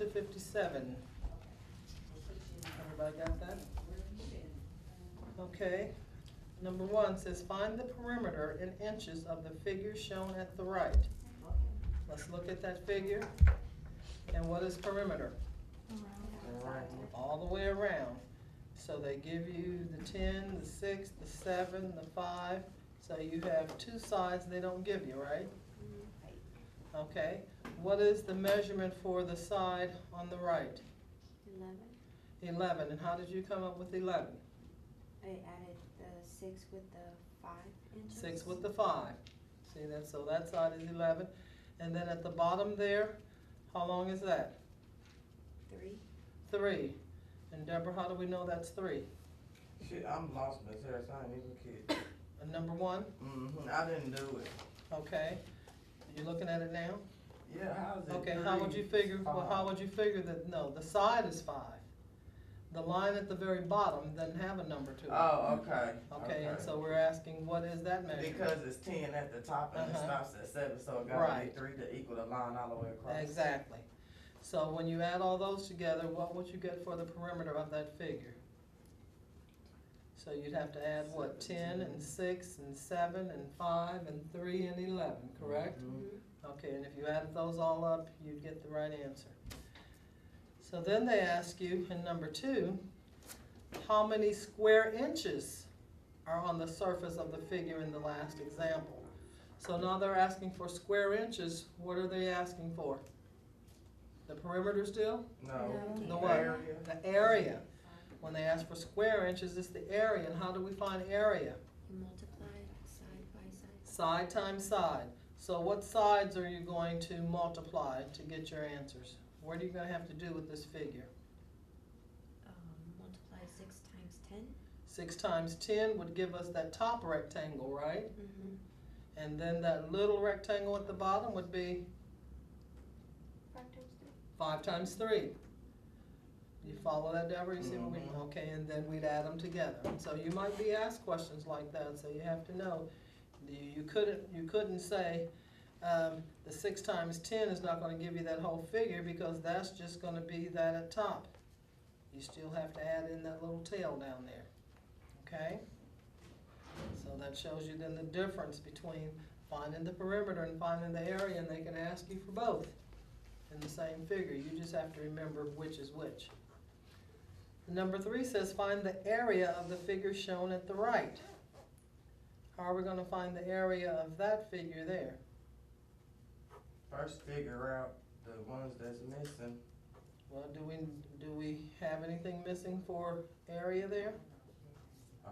to 57. Everybody got that? Okay. Number 1 says find the perimeter in inches of the figure shown at the right. Let's look at that figure. And what is perimeter? Around. All the way around. So they give you the 10, the 6, the 7, the 5. So you have 2 sides they don't give you, right? Okay. What is the measurement for the side on the right? 11. 11. And how did you come up with 11? I added the 6 with the 5 inches. 6 with the 5. See that? So that side is 11. And then at the bottom there, how long is that? 3. 3. And Deborah, how do we know that's 3? Shit, I'm lost, Miss Harris. I ain't even kid. Number 1? I didn't do it. Okay. You looking at it now? Yeah, how's it? Okay, how would you figure, well, how would you figure that, no, the side is 5. The line at the very bottom doesn't have a number to it. Oh, okay. Okay, and so we're asking, what is that measurement? Because it's 10 at the top and it stops at 7, so it gotta Right. be 3 to equal the line all the way across. Exactly. So when you add all those together, what would you get for the perimeter of that figure? So you'd have to add what, 10 and 6 and 7 and 5 and 3 and 11, correct? Okay, and if you added those all up, you'd get the right answer. So then they ask you in number 2, how many square inches are on the surface of the figure in the last example? So now they're asking for square inches. What are they asking for? The perimeter still? No. The what? Area. The area. When they ask for square inches, it's the area. And how do we find area? You multiply side by side. Side times side. So what sides are you going to multiply to get your answers? What are you going to have to do with this figure? Multiply 6 times 10. 6 times 10 would give us that top rectangle, right? And then that little rectangle at the bottom would be 5 times 3. You follow that, Deborah? You see what we mean? Okay, and then we'd add them together. So you might be asked questions like that, so you have to know. You couldn't say the 6 times 10 is not going to give you that whole figure because that's just going to be that at top. You still have to add in that little tail down there. Okay? So that shows you then the difference between finding the perimeter and finding the area, and they can ask you for both in the same figure. You just have to remember which is which. Number 3 says find the area of the figure shown at the right. How are we going to find the area of that figure there? First figure out the ones that's missing. Well, do we have anything missing for area there? Oh.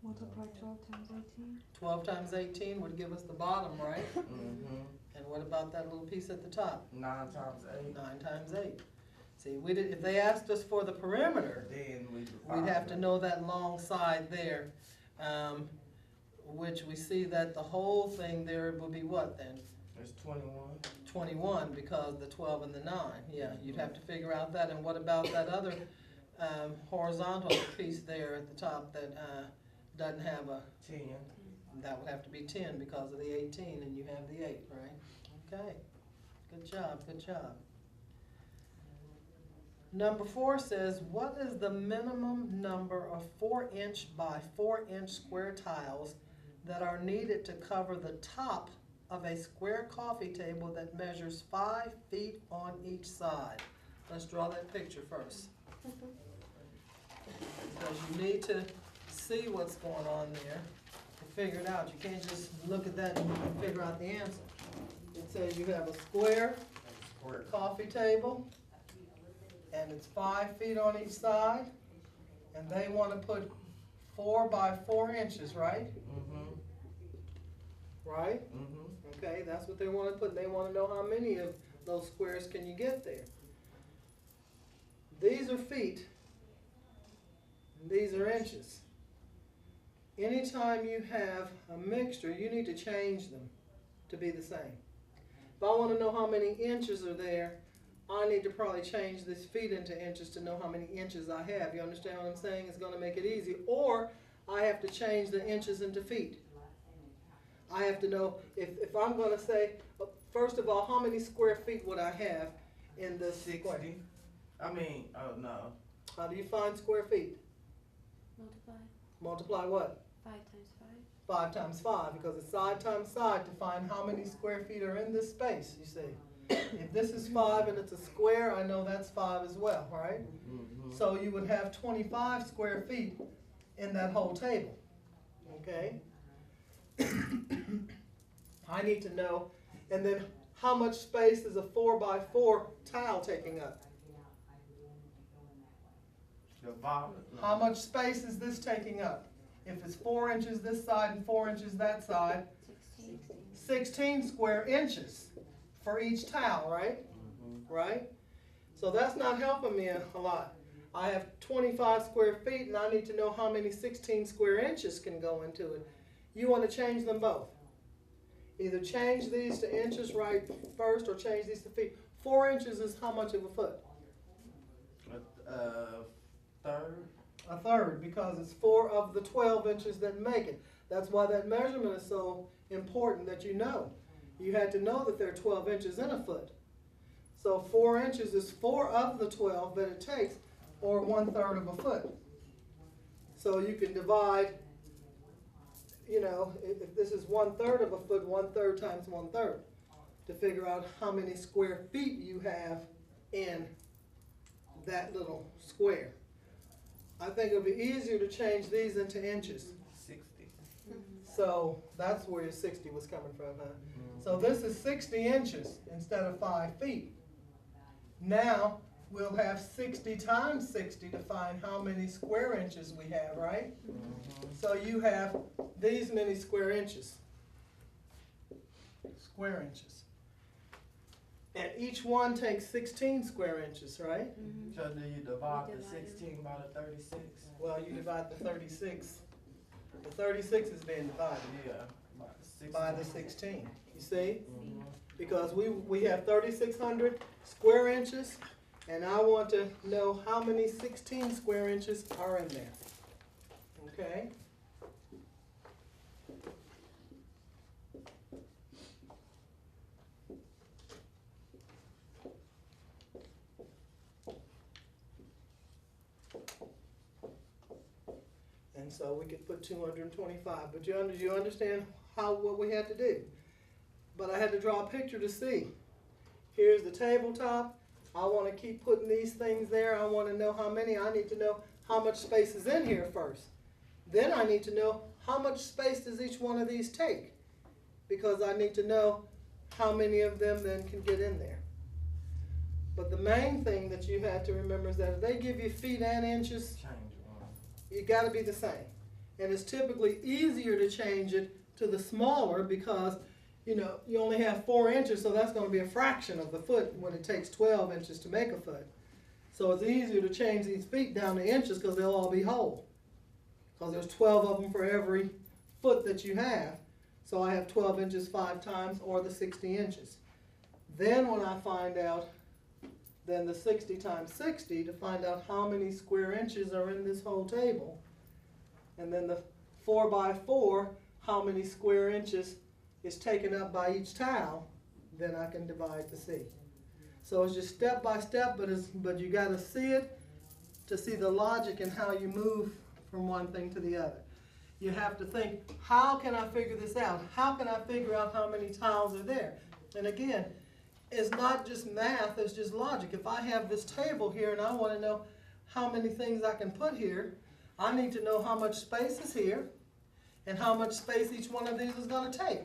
Multiply 12 times 18. 12 times 18 would give us the bottom, right? And what about that little piece at the top? 9 times 8. 9 times 8. See, if they asked us for the perimeter, Then we'd have to know that long side there, which we see that the whole thing there will be what then? It's 21. 21 because the 12 and the 9. Yeah, you'd have to figure out that. And what about that other horizontal piece there at the top that doesn't have a 10. That would have to be 10 because of the 18, and you have the 8, right? Okay. Good job, good job. Number 4 says, what is the minimum number of 4-inch by 4-inch square tiles that are needed to cover the top of a square coffee table that measures 5 feet on each side? Let's draw that picture first. Because you need to see what's going on there. Figure it out. You can't just look at that and figure out the answer. It says you have a square coffee table, and it's 5 feet on each side, and they want to put 4 by 4 inches, right? Right? Okay, that's what they want to put. They want to know how many of those squares can you get there. These are feet, and these are inches. Anytime you have a mixture, you need to change them to be the same. If I want to know how many inches are there, I need to probably change this feet into inches to know how many inches I have. You understand what I'm saying? It's going to make it easy. Or I have to change the inches into feet. I have to know if I'm going to say, first of all, how many square feet would I have in this square? 60. I mean, oh no. How do you find square feet? Multiply Multiply what? 5 times 5. 5 times 5, because it's side times side to find how many square feet are in this space, you see. If this is 5 and it's a square, I know that's 5 as well, right? Mm-hmm. So you would have 25 square feet in that whole table, okay? I need to know, and then how much space is a 4 by 4 tile taking up? How much space is this taking up? If it's 4 inches this side and 4 inches that side, 16 square inches for each tile, right? Mm-hmm. Right? So that's not helping me a lot. I have 25 square feet and I need to know how many 16 square inches can go into it. You want to change them both. Either change these to inches right first or change these to feet. 4 inches is how much of a foot? Third. A third, because it's 4 of the 12 inches that make it. That's why that measurement is so important that you know. You had to know that there are 12 inches in a foot. So 4 inches is 4 of the 12 that it takes, or 1/3 of a foot. So you can divide, you know, if this is 1/3 of a foot, 1/3 times 1/3 to figure out how many square feet you have in that little square. I think it would be easier to change these into inches. 60. So that's where your 60 was coming from, huh? Mm-hmm. So this is 60 inches instead of 5 feet. Now we'll have 60 times 60 to find how many square inches we have, right? Mm-hmm. So you have these many square inches. Square inches. And each one takes 16 square inches, right? Mm-hmm. So do you divide We the divide 16 by the 36? Well, you divide the 36. The 36 is being divided Yeah. by the 16. You see? Mm-hmm. Because we have 3,600 square inches, and I want to know how many 16 square inches are in there. Okay? And so we could put 225, but you understand what we had to do. But I had to draw a picture to see. Here's the tabletop. I want to keep putting these things there. I want to know how many. I need to know how much space is in here first. Then I need to know how much space does each one of these take, because I need to know how many of them then can get in there. But the main thing that you have to remember is that if they give you feet and inches, Change one. you got to be the same. And it's typically easier to change it to the smaller because, you know, you only have 4 inches, so that's going to be a fraction of the foot when it takes 12 inches to make a foot. So it's easier to change these feet down to inches because they'll all be whole. Because there's 12 of them for every foot that you have. So I have 12 inches 5 times, or the 60 inches. Then when I find out, then the 60 times 60 to find out how many square inches are in this whole table. And then the 4 by 4, how many square inches is taken up by each tile, then I can divide to see. So it's just step by step, but you got to see it to see the logic and how you move from one thing to the other. You have to think, how can I figure this out? How can I figure out how many tiles are there? And again, it's not just math, it's just logic. If I have this table here and I want to know how many things I can put here, I need to know how much space is here and how much space each one of these is going to take.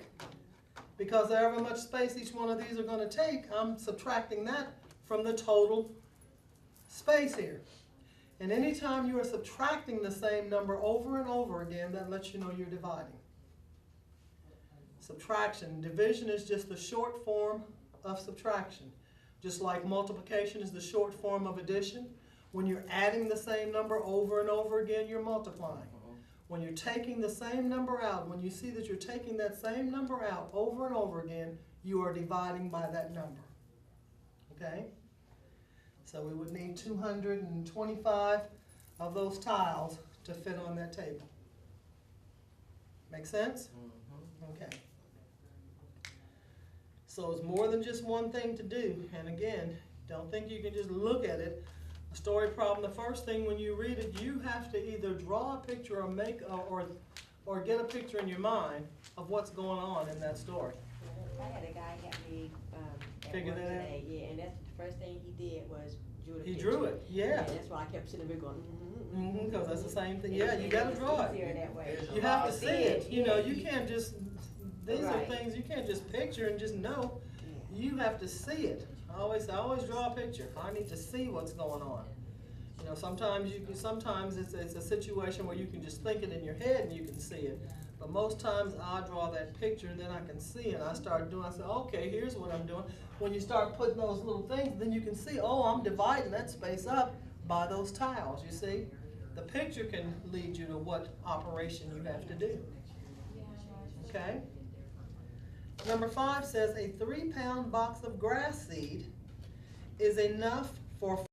Because however much space each one of these are going to take, I'm subtracting that from the total space here. And anytime you are subtracting the same number over and over again, that lets you know you're dividing. Subtraction. Division is just the short form of subtraction. Just like multiplication is the short form of addition. When you're adding the same number over and over again, you're multiplying. When you're taking the same number out, when you see that you're taking that same number out over and over again, you are dividing by that number. Okay? So we would need 225 of those tiles to fit on that table. Make sense? Mm-hmm. Okay. So it's more than just one thing to do. And again, Don't think you can just look at it. A story problem, the first thing when you read it, you have to either draw a picture or or get a picture in your mind of what's going on in that story. I had a guy help me, at Figure work that out? today, yeah, and that's the first thing he did was drew the He picture. drew it, yeah. That's why I kept sitting there going, Cause that's the same thing, yeah, you gotta draw Easier it. that way. You have to see it, you know, Yeah. you can't just, these are Right. things you can't just picture and just know. Yeah. You have to see it. I always draw a picture. I need to see what's going on. You know, sometimes it's a situation where you can just think it in your head and you can see it. But most times I draw that picture and then I can see it. I say, okay, here's what I'm doing. When you start putting those little things, then you can see, oh, I'm dividing that space up by those tiles, you see? The picture can lead you to what operation you have to do. Okay? Number 5 says a 3-pound box of grass seed is enough for